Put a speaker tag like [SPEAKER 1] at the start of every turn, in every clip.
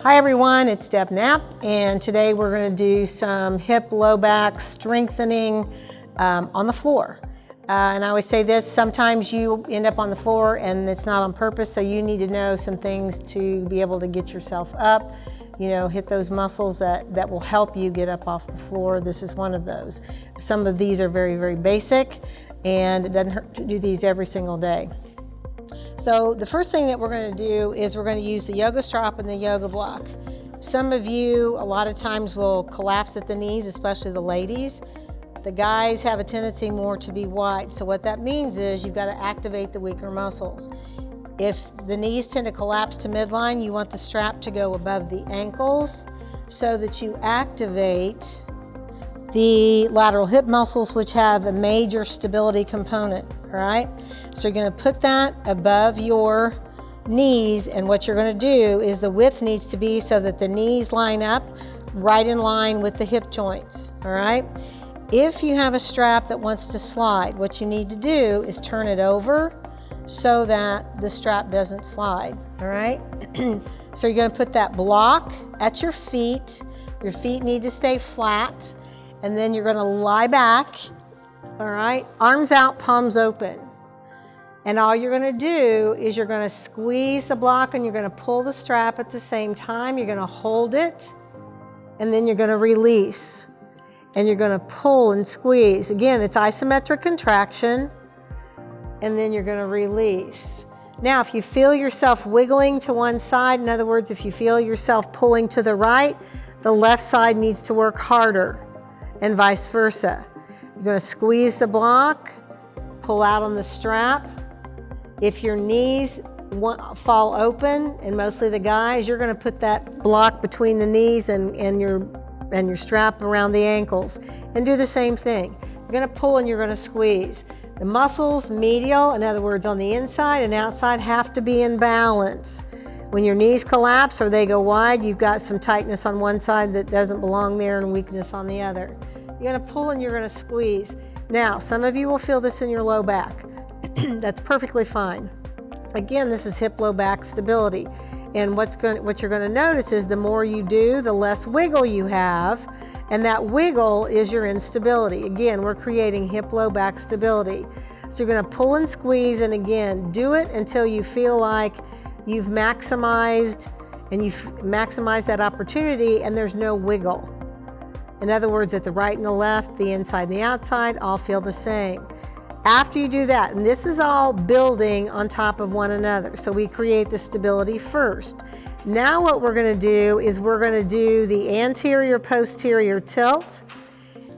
[SPEAKER 1] Hi everyone, it's Deb Knapp, and today we're going to do some hip low back strengthening on the floor. And I always say this, sometimes you end up on the floor and it's not on purpose, so you need to know some things to be able to get yourself up, hit those muscles that will help you get up off the floor. This is one of those. Some of these are very, very basic, and it doesn't hurt to do these every single day. So the first thing that we're going to do is we're going to use the yoga strap and the yoga block. Some of you a lot of times will collapse at the knees, especially the ladies. The guys have a tendency more to be wide. So what that means is you've got to activate the weaker muscles. If the knees tend to collapse to midline, you want the strap to go above the ankles so that you activate the lateral hip muscles, which have a major stability component. All right, so you're going to put that above your knees, and what you're going to do is the width needs to be so that the knees line up right in line with the hip joints. All right, if you have a strap that wants to slide, what you need to do is turn it over so that the strap doesn't slide. All right, so you're going to put that block at your feet. Your feet need to stay flat, and then you're going to lie back. All right, arms out, palms open. And all you're going to do is you're going to squeeze the block and you're going to pull the strap at the same time. You're going to hold it and then you're going to release. And you're going to pull and squeeze. Again, it's isometric contraction. And then you're going to release. Now, if you feel yourself wiggling to one side, in other words, if you feel yourself pulling to the right, the left side needs to work harder and vice versa. You're going to squeeze the block, pull out on the strap. If your knees fall open, and mostly the guys, you're going to put that block between the knees and your strap around the ankles. And do the same thing. You're going to pull and you're going to squeeze. The muscles, medial, in other words, on the inside and outside, have to be in balance. When your knees collapse or they go wide, you've got some tightness on one side that doesn't belong there and weakness on the other. You're going to pull and you're going to squeeze. Now, some of you will feel this in your low back. That's perfectly fine. Again, this is hip low back stability. And what you're going to notice is the more you do, the less wiggle you have. And that wiggle is your instability. Again, we're creating hip low back stability. So you're going to pull and squeeze, and again, do it until you feel like you've maximized that opportunity and there's no wiggle. In other words, at the right and the left, the inside and the outside, all feel the same. After you do that, and this is all building on top of one another, so we create the stability first. Now what we're going to do is we're going to do the anterior-posterior tilt.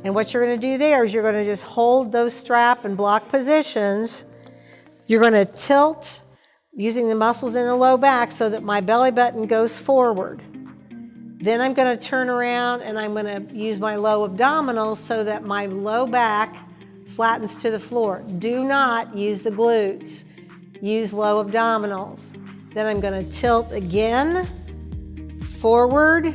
[SPEAKER 1] And what you're going to do there is you're going to just hold those strap and block positions. You're going to tilt using the muscles in the low back so that my belly button goes forward. Then I'm going to turn around and I'm going to use my low abdominals so that my low back flattens to the floor. Do not use the glutes. Use low abdominals. Then I'm going to tilt again, forward,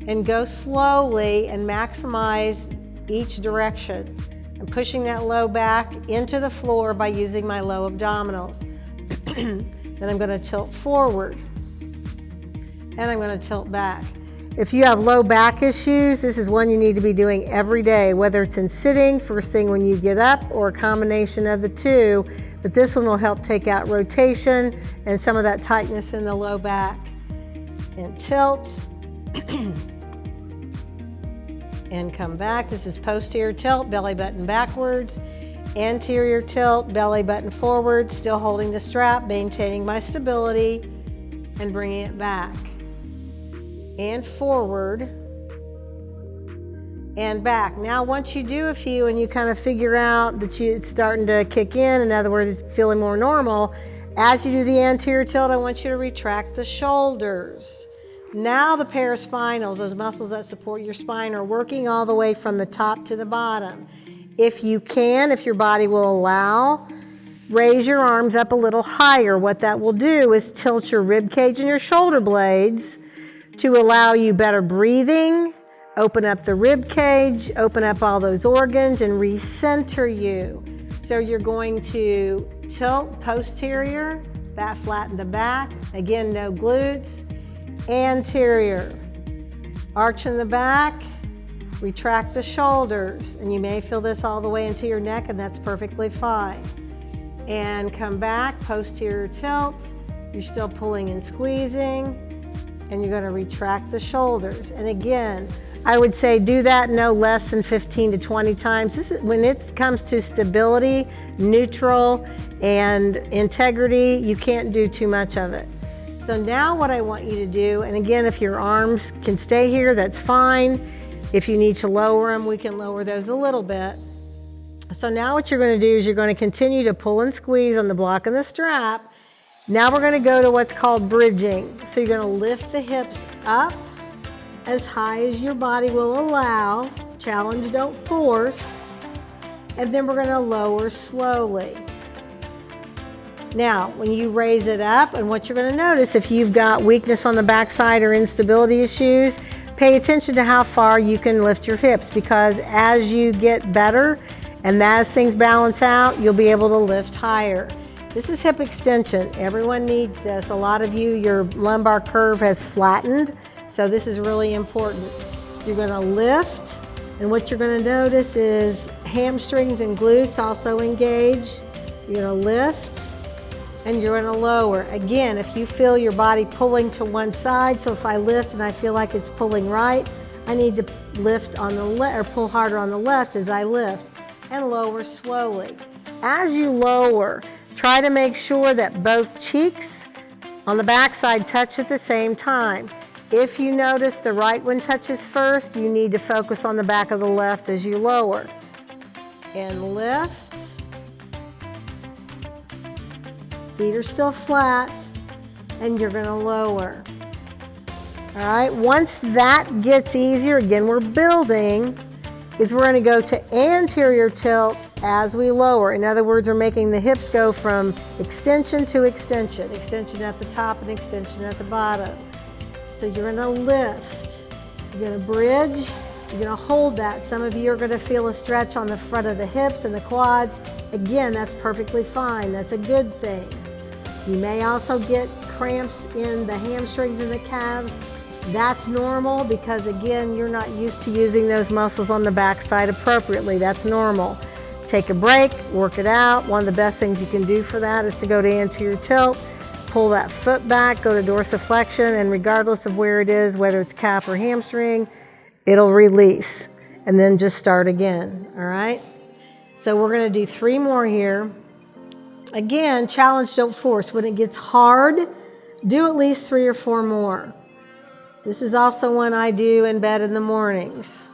[SPEAKER 1] and go slowly and maximize each direction. I'm pushing that low back into the floor by using my low abdominals. Then I'm going to tilt forward. And I'm going to tilt back. If you have low back issues, this is one you need to be doing every day, whether it's in sitting, first thing when you get up, or a combination of the two. But this one will help take out rotation and some of that tightness in the low back. And tilt. And come back. This is posterior tilt, belly button backwards. Anterior tilt, belly button forward, still holding the strap, maintaining my stability, and bringing it back. And forward, and back. Now, once you do a few and you kind of figure out that it's starting to kick in other words, it's feeling more normal, as you do the anterior tilt, I want you to retract the shoulders. Now the paraspinals, those muscles that support your spine, are working all the way from the top to the bottom. If you can, if your body will allow, raise your arms up a little higher. What that will do is tilt your rib cage and your shoulder blades to allow you better breathing, open up the rib cage, open up all those organs, and recenter you. So you're going to tilt posterior, that flatten the back. Again, no glutes. anterior. Arch in the back, retract the shoulders, and you may feel this all the way into your neck, and that's perfectly fine. And come back, posterior tilt. You're still pulling and squeezing, and you're gonna retract the shoulders. And again, I would say do that no less than 15 to 20 times. This is, when it comes to stability, neutral, and integrity, you can't do too much of it. So now what I want you to do, and again, if your arms can stay here, that's fine. If you need to lower them, we can lower those a little bit. So now what you're going to do is you're going to continue to pull and squeeze on the block and the strap. Now we're going to go to what's called bridging. So you're going to lift the hips up as high as your body will allow. Challenge, don't force. And then we're going to lower slowly. Now, when you raise it up, and what you're going to notice, if you've got weakness on the backside or instability issues, pay attention to how far you can lift your hips, because as you get better and as things balance out, you'll be able to lift higher. This is hip extension. Everyone needs this. A lot of you, your lumbar curve has flattened, so this is really important. You're going to lift, and what you're going to notice is hamstrings and glutes also engage. You're going to lift, and you're going to lower. Again, if you feel your body pulling to one side, so if I lift and I feel like it's pulling right, I need to lift on the left, or pull harder on the left as I lift, and lower slowly. As you lower, try to make sure that both cheeks on the backside touch at the same time. If you notice the right one touches first, you need to focus on the back of the left as you lower. And lift. Feet are still flat, and you're going to lower. All right, once that gets easier, again, we're building, is we're going to go to anterior tilt as we lower. In other words, we're making the hips go from extension to extension, extension at the top and extension at the bottom. So you're going to lift, you're going to bridge, you're going to hold that. Some of you are going to feel a stretch on the front of the hips and the quads. Again, that's perfectly fine. That's a good thing. You may also get cramps in the hamstrings and the calves. That's normal because, again, you're not used to using those muscles on the backside appropriately. That's normal. Take a break, work it out. One of the best things you can do for that is to go to anterior tilt, pull that foot back, go to dorsiflexion, and regardless of where it is, whether it's calf or hamstring, it'll release. And then just start again, all right? So we're going to do 3 more here. Again, challenge, don't force. When it gets hard, do at least 3 or 4 more. This is also one I do in bed in the mornings.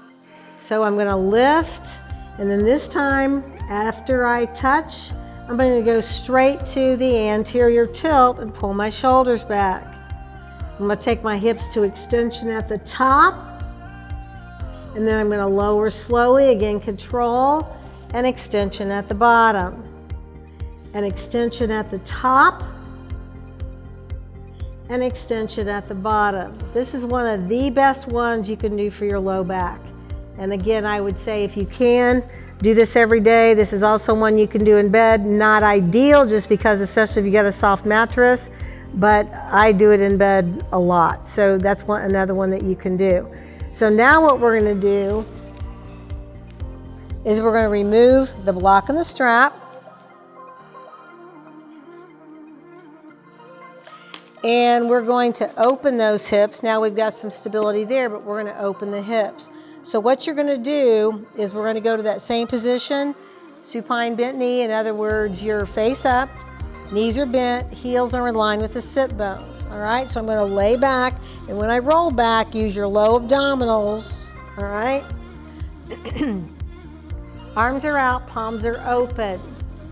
[SPEAKER 1] So I'm going to lift, and then this time, after I touch, I'm going to go straight to the anterior tilt and pull my shoulders back. I'm going to take my hips to extension at the top, and then I'm going to lower slowly, again, control, and extension at the bottom. An extension at the top, and extension at the bottom. This is one of the best ones you can do for your low back. And again, I would say if you can, do this every day. This is also one you can do in bed. Not ideal, just because, especially if you got a soft mattress, but I do it in bed a lot. So that's another one that you can do. So now what we're going to do is we're going to remove the block and the strap. And we're going to open those hips. Now we've got some stability there, but we're going to open the hips. So what you're going to do is we're going to go to that same position, supine bent knee. In other words, you're face up, knees are bent, heels are in line with the sit bones. All right, so I'm going to lay back, and when I roll back, use your low abdominals. All right. Arms are out, palms are open.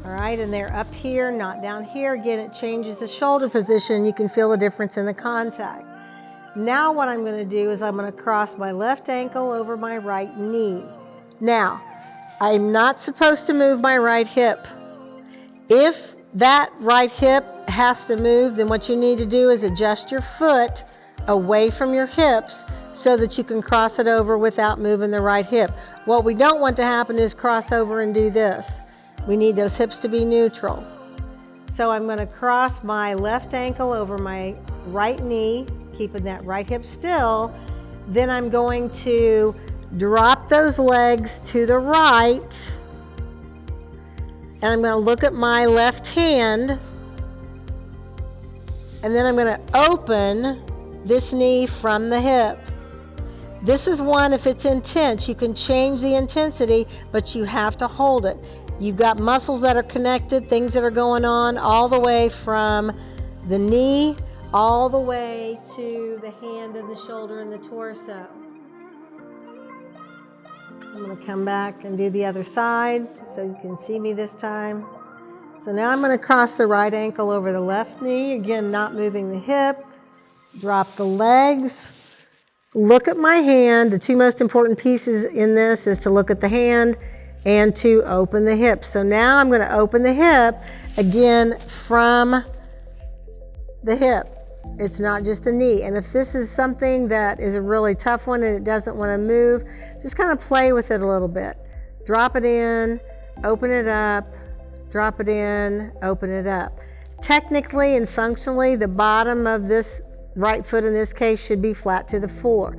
[SPEAKER 1] All right, and they're up here, not down here. Again, it changes the shoulder position. You can feel the difference in the contact. Now what I'm going to do is I'm going to cross my left ankle over my right knee. Now, I'm not supposed to move my right hip. If that right hip has to move, then what you need to do is adjust your foot away from your hips so that you can cross it over without moving the right hip. What we don't want to happen is cross over and do this. We need those hips to be neutral. So I'm going to cross my left ankle over my right knee. keeping that right hip still. Then I'm going to drop those legs to the right, and I'm going to look at my left hand, and then I'm going to open this knee from the hip. This is one, if it's intense, you can change the intensity, but you have to hold it. You've got muscles that are connected, things that are going on all the way from the knee, all the way to the hand and the shoulder and the torso. I'm going to come back and do the other side so you can see me this time. So now I'm going to cross the right ankle over the left knee, again not moving the hip. Drop the legs. Look at my hand. The two most important pieces in this is to look at the hand and to open the hip. So now I'm going to open the hip again from the hip. It's not just the knee. And if this is something that is a really tough one and it doesn't want to move, just kind of play with it a little bit. Drop it in, open it up, drop it in, open it up. Technically and functionally, the bottom of this right foot in this case should be flat to the floor.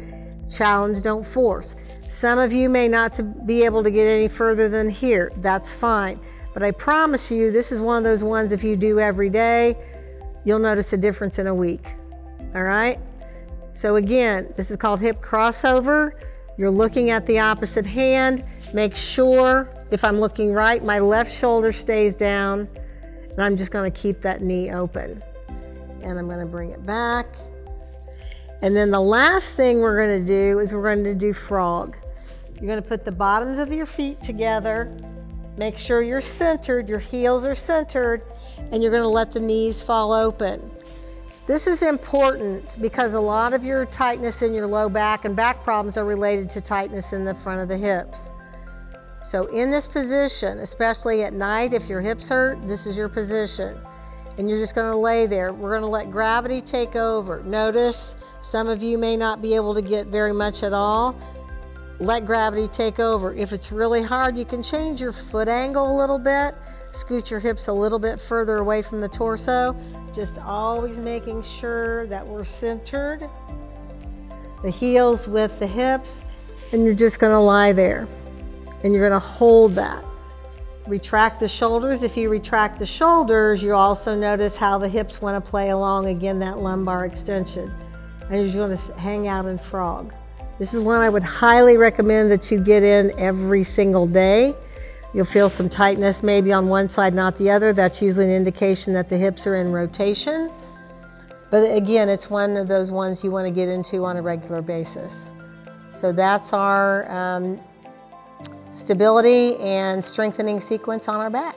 [SPEAKER 1] Challenge, don't force. Some of you may not be able to get any further than here. That's fine. But I promise you, this is one of those ones if you do every day, you'll notice a difference in a week. All right? So again, this is called hip crossover. You're looking at the opposite hand. Make sure, if I'm looking right, my left shoulder stays down. And I'm just going to keep that knee open. And I'm going to bring it back. And then the last thing we're going to do is we're going to do frog. You're going to put the bottoms of your feet together. Make sure you're centered, your heels are centered, and you're going to let the knees fall open. This is important because a lot of your tightness in your low back and back problems are related to tightness in the front of the hips. So in this position, especially at night, if your hips hurt, this is your position. And you're just going to lay there. We're going to let gravity take over. Notice some of you may not be able to get very much at all. Let gravity take over. If it's really hard, you can change your foot angle a little bit. Scoot your hips a little bit further away from the torso. Just always making sure that we're centered. The heels with the hips. And you're just going to lie there. And you're going to hold that. Retract the shoulders. If you retract the shoulders, you also notice how the hips want to play along, again, that lumbar extension. And you're just going to hang out in frog. This is one I would highly recommend that you get in every single day. You'll feel some tightness maybe on one side, not the other. That's usually an indication that the hips are in rotation. But again, it's one of those ones you want to get into on a regular basis. So that's our stability and strengthening sequence on our back.